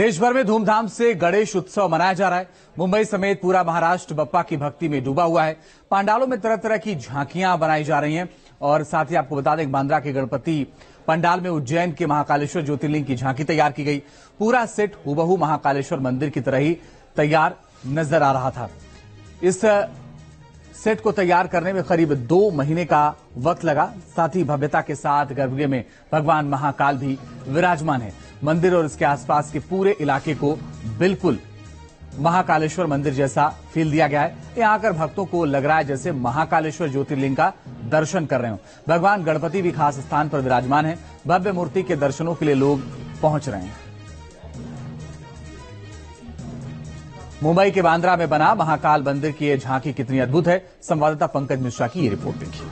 देश भर में धूमधाम से गणेश उत्सव मनाया जा रहा है। मुंबई समेत पूरा महाराष्ट्र बप्पा की भक्ति में डूबा हुआ है। पंडालों में तरह तरह की झांकियां बनाई जा रही हैं और साथ ही आपको बता दें बांद्रा के गणपति पंडाल में उज्जैन के महाकालेश्वर ज्योतिर्लिंग की झांकी तैयार की गई। पूरा सेट हूबहू महाकालेश्वर मंदिर की तरह ही तैयार नजर आ रहा था। इस सेट को तैयार करने में करीब 2 महीने का वक्त लगा। साथ ही भव्यता के साथ गर्भगृह में भगवान महाकाल भी विराजमान है। मंदिर और इसके आसपास के पूरे इलाके को बिल्कुल महाकालेश्वर मंदिर जैसा फील दिया गया है। यहां आकर भक्तों को लग रहा है जैसे महाकालेश्वर ज्योतिर्लिंग का दर्शन कर रहे हो। भगवान गणपति भी खास स्थान पर विराजमान है। भव्य मूर्ति के दर्शनों के लिए लोग पहुंच रहे हैं। मुंबई के बांद्रा में बना महाकाल मंदिर की यह झांकी कितनी अद्भुत है, संवाददाता पंकज मिश्रा की ये रिपोर्ट देखिए।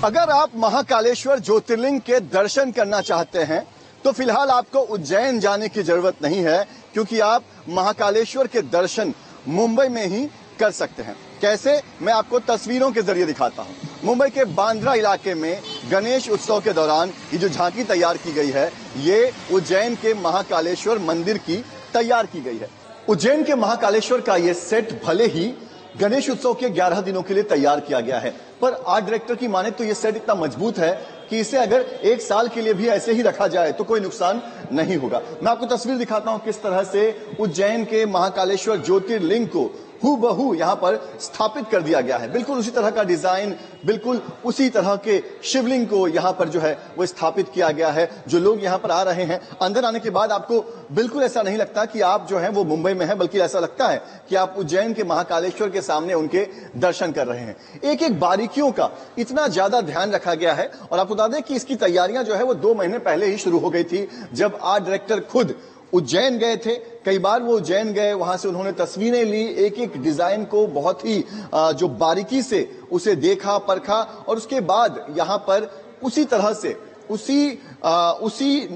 अगर आप महाकालेश्वर ज्योतिर्लिंग के दर्शन करना चाहते हैं तो फिलहाल आपको उज्जैन जाने की जरूरत नहीं है, क्योंकि आप महाकालेश्वर के दर्शन मुंबई में ही कर सकते हैं। कैसे, मैं आपको तस्वीरों के जरिए दिखाता हूं। मुंबई के बांद्रा इलाके में गणेश उत्सव के दौरान ये जो झांकी तैयार की गई है, ये उज्जैन के महाकालेश्वर मंदिर की तैयार की गई है। उज्जैन के महाकालेश्वर का ये सेट भले ही गणेश उत्सव के 11 दिनों के लिए तैयार किया गया है, पर आर्ट डायरेक्टर की माने तो ये सेट इतना मजबूत है कि इसे अगर 1 साल के लिए भी ऐसे ही रखा जाए तो कोई नुकसान नहीं होगा। मैं आपको तस्वीर दिखाता हूं किस तरह से उज्जैन के महाकालेश्वर ज्योतिर्लिंग को हूबहू यहां पर स्थापित कर दिया गया है। बिल्कुल उसी तरह का डिजाइन, बिल्कुल उसी तरह के शिवलिंग को यहां पर जो है वो स्थापित किया गया है। जो लोग यहां पर आ रहे हैं, अंदर आने के बाद आपको बिल्कुल ऐसा नहीं लगता कि आप जो है वो मुंबई में है, बल्कि ऐसा लगता है कि आप उज्जैन के महाकालेश्वर के सामने उनके दर्शन कर रहे हैं। एक एक बारीकियों का इतना ज्यादा ध्यान रखा गया है। और आपको बता दें कि इसकी तैयारियां जो है वो 2 महीने पहले ही शुरू हो गई थी, जब आर्ट डायरेक्टर खुद उज्जैन गए थे। कई बार वो उज्जैन गए, वहां से उन्होंने तस्वीरें ली, एक एक डिजाइन को बहुत ही जो बारीकी से उसे देखा, परखा, और उसके बाद यहां पर उसी तरह से उसी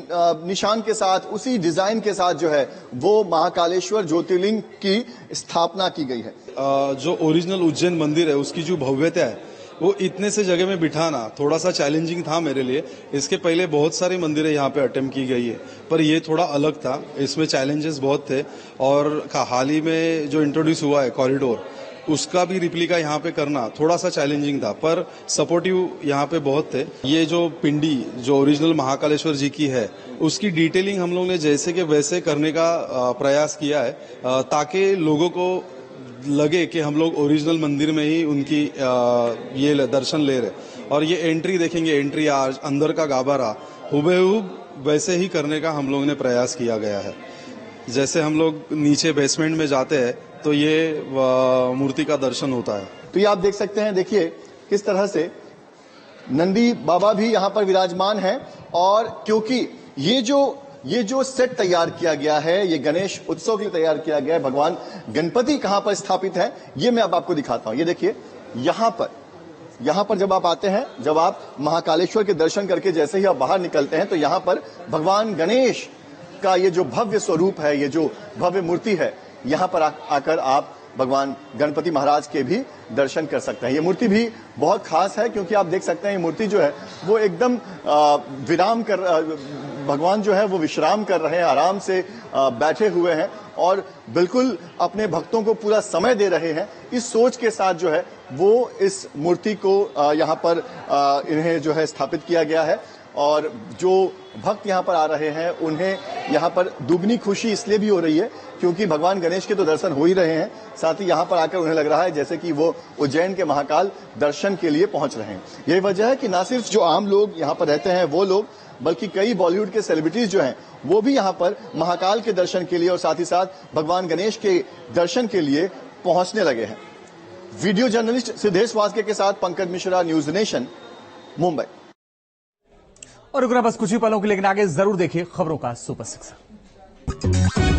निशान के साथ, उसी डिजाइन के साथ जो है वो महाकालेश्वर ज्योतिर्लिंग की स्थापना की गई है। जो ओरिजिनल उज्जैन मंदिर है उसकी जो भव्यता है वो इतने से जगह में बिठाना थोड़ा सा चैलेंजिंग था मेरे लिए। इसके पहले बहुत सारे मंदिरें यहाँ पे अटेम्प्ट की गई है, पर ये थोड़ा अलग था, इसमें चैलेंजेस बहुत थे। और हाल ही में जो इंट्रोड्यूस हुआ है कॉरिडोर, उसका भी रिप्लिका यहाँ पे करना थोड़ा सा चैलेंजिंग था, पर सपोर्टिव यहाँ पे बहुत थे। ये जो पिंडी जो ओरिजिनल महाकालेश्वर जी की है, उसकी डिटेलिंग हम लोग ने जैसे कि वैसे करने का प्रयास किया है, ताकि लोगों को लगे कि हम लोग ओरिजिनल मंदिर में ही उनकी ये दर्शन ले रहे। और ये एंट्री देखेंगे, एंट्री आर्च, अंदर का गाभारा हुबहू वैसे ही करने का हम लोग ने प्रयास किया गया है। जैसे हम लोग नीचे बेसमेंट में जाते हैं तो ये मूर्ति का दर्शन होता है। तो ये आप देख सकते हैं, देखिए किस तरह से नंदी बाबा भी यहाँ पर विराजमान है। और क्योंकि ये जो सेट तैयार किया गया है, ये गणेश उत्सव के लिए तैयार किया गया है। भगवान गणपति कहां पर स्थापित है ये मैं अब आपको दिखाता हूं। ये देखिए, यहां पर जब आप आते हैं, जब आप महाकालेश्वर के दर्शन करके जैसे ही आप बाहर निकलते हैं, तो यहां पर भगवान गणेश का ये जो भव्य स्वरूप है, ये जो भव्य मूर्ति है, यहां पर आकर आप भगवान गणपति महाराज के भी दर्शन कर सकते हैं। ये मूर्ति भी बहुत खास है, क्योंकि आप देख सकते हैं ये मूर्ति जो है वो एकदम भगवान जो है वो विश्राम कर रहे हैं, आराम से बैठे हुए हैं और बिल्कुल अपने भक्तों को पूरा समय दे रहे हैं। इस सोच के साथ जो है वो इस मूर्ति को यहाँ पर इन्हें जो है स्थापित किया गया है। और जो भक्त यहाँ पर आ रहे हैं उन्हें यहाँ पर दुगनी खुशी इसलिए भी हो रही है क्योंकि भगवान गणेश के तो दर्शन हो ही रहे हैं, साथ ही यहाँ पर आकर उन्हें लग रहा है जैसे कि वो उज्जैन के महाकाल दर्शन के लिए पहुंच रहे हैं। यही वजह है कि न सिर्फ जो आम लोग यहाँ पर रहते हैं वो लोग, बल्कि कई बॉलीवुड के सेलिब्रिटीज जो हैं वो भी यहाँ पर महाकाल के दर्शन के लिए और साथ ही साथ भगवान गणेश के दर्शन के लिए पहुंचने लगे हैं। वीडियो जर्नलिस्ट सिद्धेश वास्के के साथ पंकज मिश्रा, न्यूज नेशन, मुंबई। और रुकना बस कुछ ही पलों के, लेकिन आगे जरूर देखिए खबरों का सुपर 6।